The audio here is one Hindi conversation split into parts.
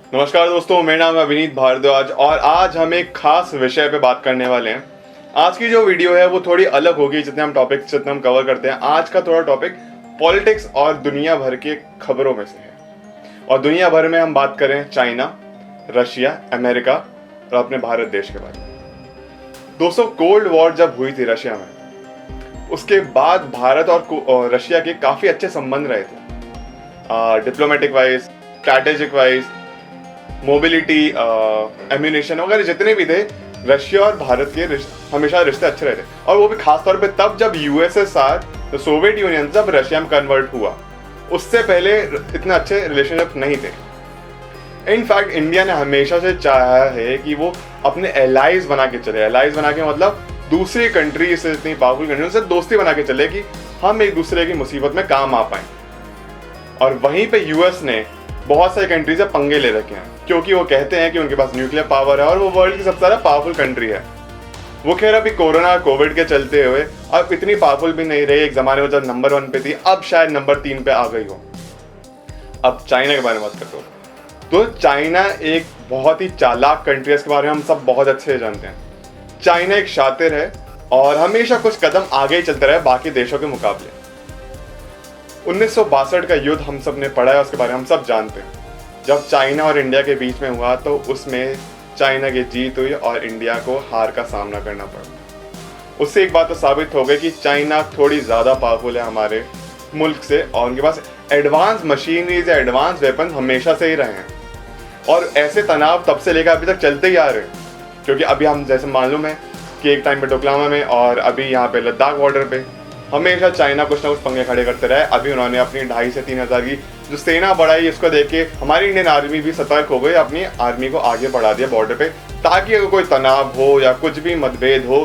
नमस्कार दोस्तों, मेरा नाम है विनीत भारद्वाज और आज हम एक खास विषय पे बात करने वाले हैं। आज की जो वीडियो है वो थोड़ी अलग होगी जितने हम कवर करते हैं। आज का थोड़ा टॉपिक पॉलिटिक्स और दुनिया भर के खबरों में से है। और दुनिया भर में हम बात करें चाइना, रशिया, अमेरिका और अपने भारत देश के बारे में। दोस्तों, कोल्ड वॉर जब हुई थी रशिया में, उसके बाद भारत और रशिया के काफ़ी अच्छे संबंध रहे थे, diplomatic wise, strategic wise, mobility, ammunition वगैरह जितने भी थे, रशिया और भारत के हमेशा रिश्ते अच्छे रहे थे। और वो भी खास तौर पे तब जब यूएसएसआर, तो सोवियत यूनियन, जब रशिया में कन्वर्ट हुआ, उससे पहले इतने अच्छे रिलेशनशिप नहीं थे। इनफैक्ट इंडिया ने हमेशा से चाहा है कि वो अपने एलाइज बना के चले। एलाइज बना के मतलब दूसरी कंट्री से, इतनी पावरफुल कंट्री से दोस्ती बना के चले कि हम एक दूसरे की मुसीबत में काम आ पाए। और वहीं पे यूएस ने बहुत सारी कंट्री से पंगे ले रखे हैं क्योंकि वो कहते हैं कि उनके पास न्यूक्लियर पावर है और वो वर्ल्ड की सबसे ज़्यादा पावरफुल कंट्री है। वो खैर अभी कोरोना कोविड के चलते हुए अब इतनी पावरफुल भी नहीं रही। एक ज़माने में जब नंबर 1 पे थी, अब शायद नंबर 3 पे आ गई हो। अब चाइना के बारे में बात करते हो तो चाइना एक बहुत ही चालाक कंट्री है, इसके बारे में हम सब बहुत अच्छे से जानते हैं। चाइना एक शातिर है और हमेशा कुछ कदम आगे ही चलते रहे बाकी देशों के मुकाबले। 1962 का युद्ध हम सब ने पढ़ा है, उसके बारे में हम सब जानते हैं। जब चाइना और इंडिया के बीच में हुआ तो उसमें चाइना की जीत हुई और इंडिया को हार का सामना करना पड़ा। उससे एक बात तो साबित हो गई कि चाइना थोड़ी ज़्यादा पावरफुल है हमारे मुल्क से और उनके पास एडवांस मशीनरीज या एडवांस वेपन हमेशा से ही रहे हैं। और ऐसे तनाव तब से लेकर अभी तक चलते ही आ रहे हैं, क्योंकि अभी हम जैसे मालूम है कि एक टाइम पे डोकलामा में और अभी यहाँ पे लद्दाख बॉर्डर पे हमेशा चाइना कुछ ना कुछ पंगे खड़े करते रहे। अभी उन्होंने अपनी 2,500 से 3,000 की जो सेना बढ़ाई, इसको देख के हमारी इंडियन आर्मी भी सतर्क हो गई, अपनी आर्मी को आगे बढ़ा दिया बॉर्डर पे, ताकि अगर कोई तनाव हो या कुछ भी मतभेद हो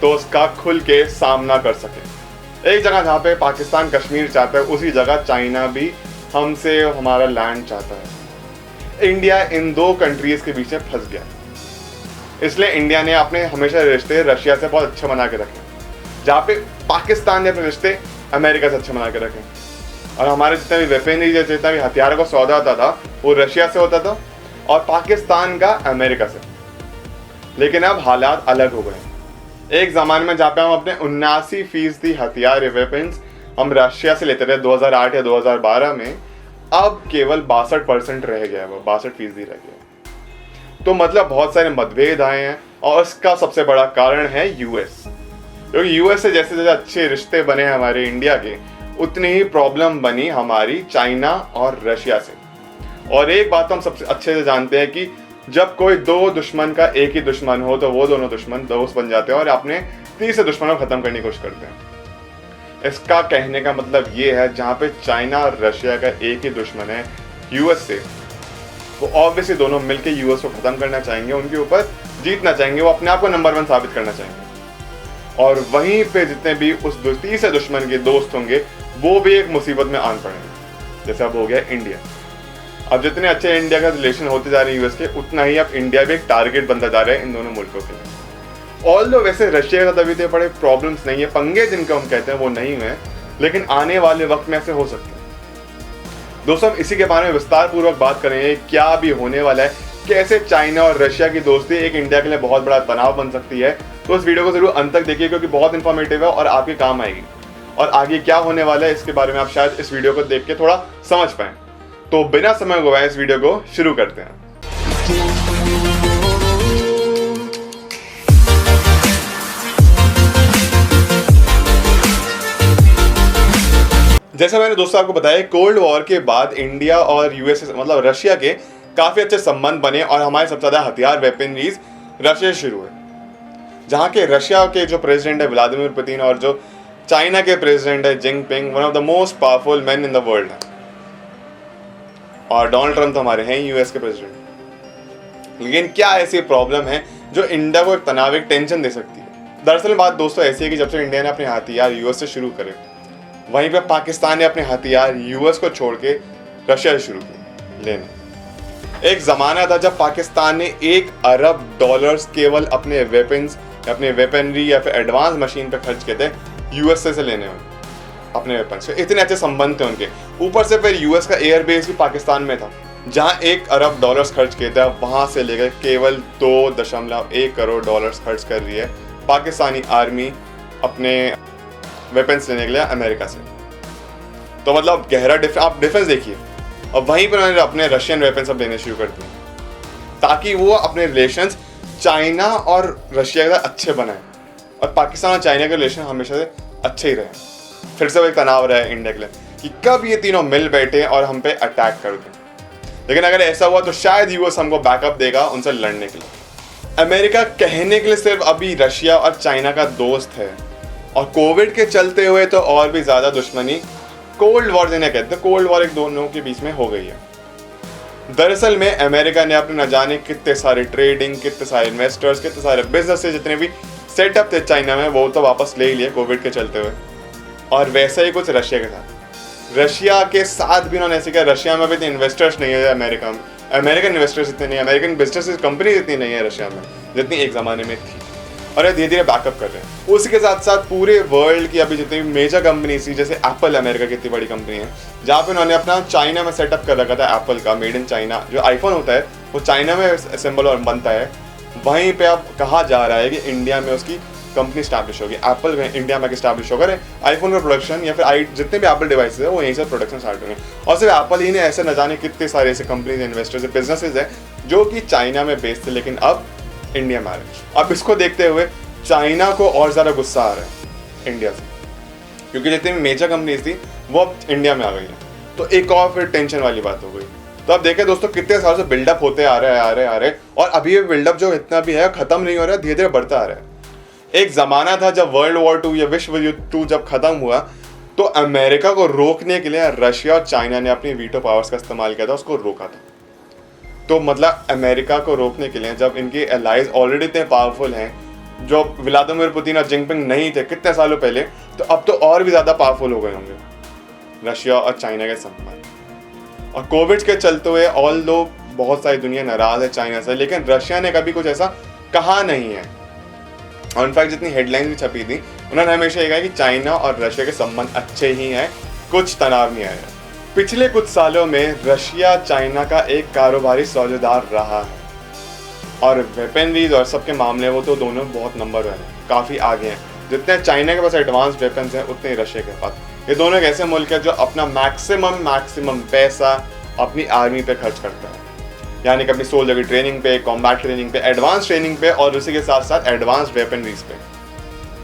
तो उसका खुल के सामना कर सके। एक जगह जहाँ पे पाकिस्तान कश्मीर चाहता है, उसी जगह चाइना भी हमसे हमारा लैंड चाहता है। इंडिया इन दो कंट्रीज के बीच में फंस गया, इसलिए इंडिया ने अपने हमेशा रिश्ते रशिया से बहुत अच्छे बना के रखे, जहाँ पे पाकिस्तान ने अपने रिश्ते अमेरिका से अच्छे बना के रखे। और हमारे जितने भी वेपनरी, जितना भी हथियारों का सौदा होता था वो रशिया से होता था और पाकिस्तान का अमेरिका से। लेकिन अब हालात अलग हो गए। एक ज़माने में जहाँ पे हम अपने 79% हथियार या वेपन्स हम रशिया से लेते रहे 2008 या 2012 में, अब केवल 62% रह गया है, वो 62% रह गया। तो मतलब बहुत सारे मतभेद आए हैं और इसका सबसे बड़ा कारण है यूएस। क्योंकि यूएस से जैसे जैसे अच्छे रिश्ते बने हमारे इंडिया के, उतनी ही प्रॉब्लम बनी हमारी चाइना और रशिया से। और एक बात हम सबसे अच्छे से जानते हैं कि जब कोई दो दुश्मन का एक ही दुश्मन हो तो वो दोनों दुश्मन दोस्त बन जाते हैं और अपने तीसरे दुश्मन को खत्म करने की कोशिश करते हैं। इसका कहने का मतलब ये है, जहाँ पे चाइना और रशिया का एक ही दुश्मन है यूएस से, वो ऑब्वियसली दोनों मिलकर यूएस को खत्म करना चाहेंगे, उनके ऊपर जीतना चाहेंगे, वो अपने आप को नंबर 1 साबित करना चाहेंगे। और वहीं पे जितने भी उस तीसरे दुश्मन के दोस्त होंगे वो भी एक मुसीबत में आन पड़ेंगे, जैसे अब हो गया इंडिया। अब जितने अच्छे इंडिया का रिलेशन होते जा रहे हैं यूएस के, उतना ही अब इंडिया भी एक टारगेट बनता जा रहा है इन दोनों मुल्कों के लिए। ऑल्दो वैसे रशिया के साथ अभी तो बड़े प्रॉब्लम्स नहीं है, पंगे जिनको हम कहते हैं वो नहीं हुए, लेकिन आने वाले वक्त में ऐसे हो सकते हैं। दोस्तों, हम इसी के बारे में विस्तार पूर्वक बात करेंगे, क्या भी होने वाला है, कैसे चाइना और रशिया की दोस्ती एक इंडिया के लिए बहुत बड़ा तनाव बन सकती है। तो इस वीडियो को जरूर अंत तक देखिए क्योंकि बहुत इंफॉर्मेटिव है और आपके काम आएगी। और आगे क्या होने वाला है इसके बारे में आप शायद इस वीडियो को देख के थोड़ा समझ पाएं। तो बिना समय गवाए इस वीडियो को शुरू करते हैं। जैसा मैंने दोस्तों आपको बताया, कोल्ड वॉर के बाद इंडिया और यूएस मतलब रशिया के काफ़ी अच्छे संबंध बने और हमारे सबसे ज़्यादा हथियार वेपनरीज रशिया से शुरू हुए। जहाँ के रशिया के जो प्रेसिडेंट है व्लादिमीर पुतिन और जो चाइना के प्रेसिडेंट है Jinping, one of the most powerful man in the world है। और डोनाल्ड ट्रम्प तो हमारे हैं यूएस के प्रेसिडेंट। लेकिन क्या ऐसी प्रॉब्लम है जो इंडिया को एक तनाव, एक टेंशन दे सकती है? दरअसल बात दोस्तों ऐसी है कि जब से इंडिया ने अपने हथियार यूएस से शुरू करे, वहीं पे पाकिस्तान ने अपने हथियार यूएस को छोड़ के रशिया से शुरू किए लेने। एक ज़माना था जब पाकिस्तान ने $1 अरब केवल अपने वेपन्स, अपने वेपनरी या फिर एडवांस मशीन पे खर्च किए थे यूएस से लेने में अपने वेपन से। इतने अच्छे संबंध थे उनके। ऊपर से फिर यूएस का एयर बेस भी पाकिस्तान में था, जहां $1 अरब खर्च किए थे, वहां से लेकर केवल $2.1 करोड़ खर्च कर रही है पाकिस्तानी आर्मी अपने वेपन्स लेने के लिए अमेरिका से। तो मतलब गहरा आप डिफरेंस देखिए। और वहीं पर उन्होंने अपने रशियन वेपन्स अब लेने शुरू कर दिए ताकि वो अपने रिलेशंस चाइना और रशिया के साथ अच्छे बनाए, और पाकिस्तान और चाइना के रिलेशन हमेशा से अच्छे ही रहे। फिर से वो एक तनाव रहा है इंडिया के लिए कि कब ये तीनों मिल बैठे और हम पे अटैक कर दें। लेकिन अगर ऐसा हुआ तो शायद यूएस हमको बैकअप देगा उनसे लड़ने के लिए। अमेरिका कहने के लिए सिर्फ अभी रशिया और चाइना का दोस्त है, और कोविड के चलते हुए तो और भी ज्यादा दुश्मनी, कोल्ड वॉर जिन्हें कहते हैं, कोल्ड वॉर एक दोनों के बीच में हो गई है। दरअसल में अमेरिका ने अपने न जाने कितने सारे ट्रेडिंग, कितने सारे इन्वेस्टर्स, कितने सारे बिजनेस जितने भी सेटअप थे चाइना में, वो तो वापस ले ही लिए कोविड के चलते हुए। और वैसा ही कुछ रशिया के साथ, रशिया के साथ भी उन्होंने ऐसे किया। रशिया में भी इतने इन्वेस्टर्स नहीं है अमेरिका में, अमेरिकन इन्वेस्टर्स इतने नहीं, अमेरिकन बिजनेस कंपनी इतनी नहीं है रशिया में जितनी एक ज़माने में थी, और ये धीरे धीरे बैकअप कर रहे हैं। उसी के साथ साथ पूरे वर्ल्ड की अभी जितनी भी मेजर कंपनी थी, जैसे एप्पल अमेरिका की इतनी बड़ी कंपनी है, जहाँ पे उन्होंने अपना चाइना में सेटअप कर रखा था एप्पल का, मेड इन चाइना। जो आईफोन होता है वो चाइना में असेंबल और बनता है, वहीं पे अब कहा जा रहा है कि इंडिया में उसकी कंपनी स्टैब्लिश होगी, एप्पल में इंडिया में स्टैब्लिश होकर आईफोन का प्रोडक्शन या फिर जितने भी एप्पल डिवाइसेज है वो यहीं से प्रोडक्शन स्टार्ट होंगे। और सिर्फ एप्पल ही नहीं, ऐसे न जाने कितने सारे ऐसे कंपनीज, इन्वेस्टर्स, बिजनेसेस है जो कि चाइना में बेस्ड थे लेकिन अब इंडिया में आ रहे हैं। अब इसको देखते हुए चाइना को और ज़्यादा गुस्सा आ रहा है इंडिया से, क्योंकि जितनी भी मेजर कंपनीज थी वो अब इंडिया में आ गई हैं, तो एक और फिर टेंशन वाली बात हो गई। तो अब देखें दोस्तों कितने सालों से बिल्डअप होते आ रहे और अभी ये बिल्डअप जो इतना भी है खत्म नहीं हो रहा है, धीरे धीरे बढ़ता आ रहा है। एक जमाना था जब वर्ल्ड वॉर 2 या विश्व युद्ध 2 जब खत्म हुआ तो अमेरिका को रोकने के लिए रशिया और चाइना ने अपनी वीटो पावर्स का इस्तेमाल किया था, उसको रोका था। तो मतलब अमेरिका को रोकने के लिए जब इनके एलाइज ऑलरेडी इतने पावरफुल हैं, जो व्लादिमीर पुतिन और जिनपिंग नहीं थे कितने सालों पहले, तो अब तो और भी ज़्यादा पावरफुल हो गए होंगे रशिया और चाइना के संपर्क। और कोविड के चलते हुए ऑल दो बहुत सारी दुनिया नाराज है चाइना से, लेकिन रशिया ने कभी कुछ ऐसा कहा नहीं है। और इनफैक्ट जितनी हेडलाइंस भी छपी थी उन्होंने हमेशा ये कहा कि चाइना और रशिया के संबंध अच्छे ही हैं, कुछ तनाव नहीं आया। पिछले कुछ सालों में रशिया चाइना का एक कारोबारी सौदेदार रहा है, और वेपनरीज और सबके मामले वो तो दोनों बहुत नंबर वन है, काफ़ी आगे हैं। जितने चाइना के पास एडवांस वेपन्स हैं उतने ही रशिया के पास। ये दोनों एक ऐसे मुल्क है जो अपना मैक्सिमम पैसा अपनी आर्मी पे खर्च करता है, यानी कि अपनी सोल्जर की ट्रेनिंग पे, कॉम्बैट ट्रेनिंग पे, एडवांस ट्रेनिंग पे, और उसी के साथ साथ एडवांस वेपनरीज पे।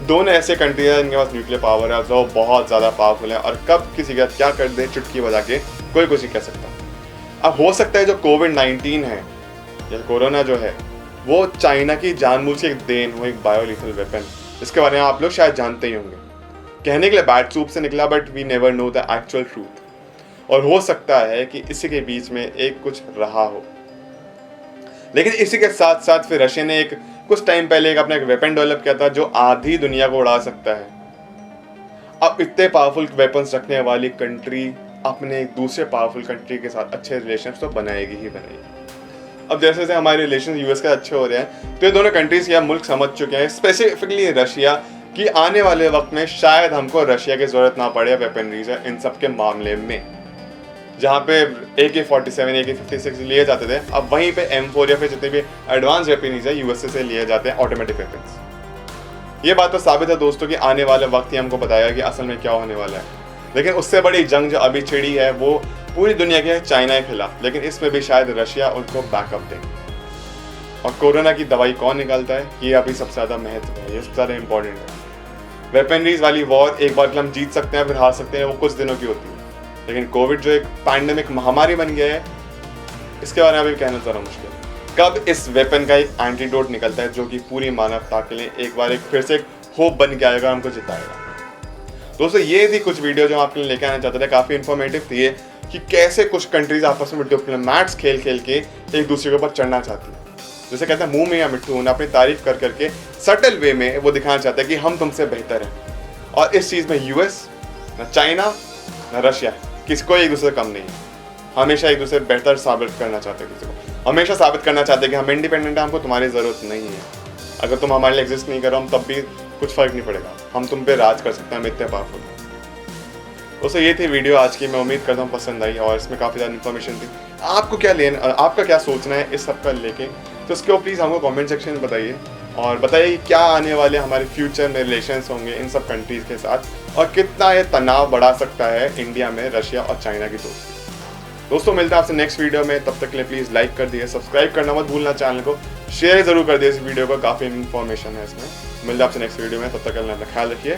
दोनों ऐसे कंट्रीज हैं जिनके पास न्यूक्लियर पावर है, जो बहुत ज़्यादा पावरफुल है, और कब किसी का क्या कर दे चुटकी बजा के कोई कुछ नहीं कह सकता। अब हो सकता है जो कोविड-19 है या कोरोना जो है वो चाइना की जानबूझ की एक देन हो, एक बायोलीथल वेपन, इसके बारे में आप लोग शायद जानते ही होंगे। कहने के लिए बैट सूप से निकला, but we never know the actual truth. और हो सकता है कि इसी के बीच में एक कुछ रहा हो। लेकिन इसी के साथ साथ फिर रशिया ने एक कुछ टाइम पहले अपना एक वेपन डेवलप किया था जो आधी दुनिया को उड़ा सकता है। अब इतने पावरफुल वेपन्स रखने वाली कंट्री अपने एक दूसरे पावरफुल कंट्री के साथ अच्छे रिलेशंस तो बनाएगी ही बनाएगी। अब जैसे जैसे हमारे रिलेशन यूएस के अच्छे हो रहे हैं, तो ये दोनों कंट्रीज या मुल्क समझ चुके हैं, स्पेसिफिकली रशिया, कि आने वाले वक्त में शायद हमको रशिया की जरूरत ना पड़े वेपनरीज इन सब के मामले में। जहाँ पे AK-47, AK-56 लिए जाते थे, अब वहीं पे M4 या फिर जितने भी एडवांस वेपनरीज है यूएसए से लिए जाते हैं, ऑटोमेटिक वेपन्स। ये बात तो साबित है दोस्तों कि आने वाले वक्त ही हमको बताएगा कि असल में क्या होने वाला है। लेकिन उससे बड़ी जंग जो अभी छिड़ी है वो पूरी दुनिया के चाइना के खिलाफ, लेकिन इसमें भी शायद रशिया उनको बैकअप देंगे। और कोरोना की दवाई कौन निकालता है, ये अभी सबसे ज़्यादा महत्व है, ये सबसे ज़्यादा इंपॉर्टेंट है। वेपनरीज वाली वॉर एक बार हम जीत सकते हैं फिर हार सकते हैं, वो कुछ दिनों की होती है। लेकिन कोविड जो एक पैंडेमिक महामारी बन गया है, इसके बारे में अभी कहना ज़रा मुश्किल है। कब इस वेपन का एक एंटीडोट निकलता है जो कि पूरी मानवता के लिए एक बार फिर से एक होप बन के आएगा, हमको जिताएगा। दोस्तों ये थी कुछ वीडियो जो आपके लिए लेके आना चाहते थे, काफ़ी इन्फॉर्मेटिव थी ये, कि कैसे कुछ कंट्रीज आपस में डिप्लोमैट्स खेल के एक दूसरे के ऊपर चढ़ना चाहती है। जैसे कहते हैं मुंह में या मिट्टू, उन्हें अपनी तारीफ कर करके सटल वे में वो दिखाना चाहते हैं कि हम तुमसे बेहतर हैं। और इस चीज़ में यूएस, ना चाइना, ना रशिया, किसको एक दूसरे से कम नहीं है। हमेशा एक दूसरे बेहतर साबित करना चाहते हैं, किसी को हमेशा साबित करना चाहते हैं कि हम इंडिपेंडेंट हैं, हमको तुम्हारी ज़रूरत नहीं है। अगर तुम हमारे लिए एग्जिस्ट नहीं करो हम तब भी कुछ फ़र्क नहीं पड़ेगा, हम तुम पे राज कर सकते हैं, हम इतने पावरफुल हैं। दोस्तों ये थी वीडियो आज की, मैं उम्मीद करता हूँ पसंद आई और इसमें काफ़ी ज़्यादा इन्फॉर्मेशन थी। आपको क्या लेना, आपका क्या सोचना है इस सब का लेके, तो उसके प्लीज़ हमको कमेंट सेक्शन में बताइए और बताइए क्या आने वाले हमारे फ्यूचर में रिलेशंस होंगे इन सब कंट्रीज़ के साथ और कितना ये तनाव बढ़ा सकता है इंडिया में रशिया और चाइना की दोस्ती। दोस्तों मिलते हैं आपसे नेक्स्ट वीडियो में, तब तक के लिए प्लीज़ लाइक कर दिए, सब्सक्राइब करना मत भूलना चैनल को, शेयर ज़रूर कर दिए इस वीडियो को, काफ़ी इन्फॉर्मेशन है इसमें। मिलते हैं आपसे नेक्स्ट वीडियो में, तब तक के लिए अपना ख्याल रखिए।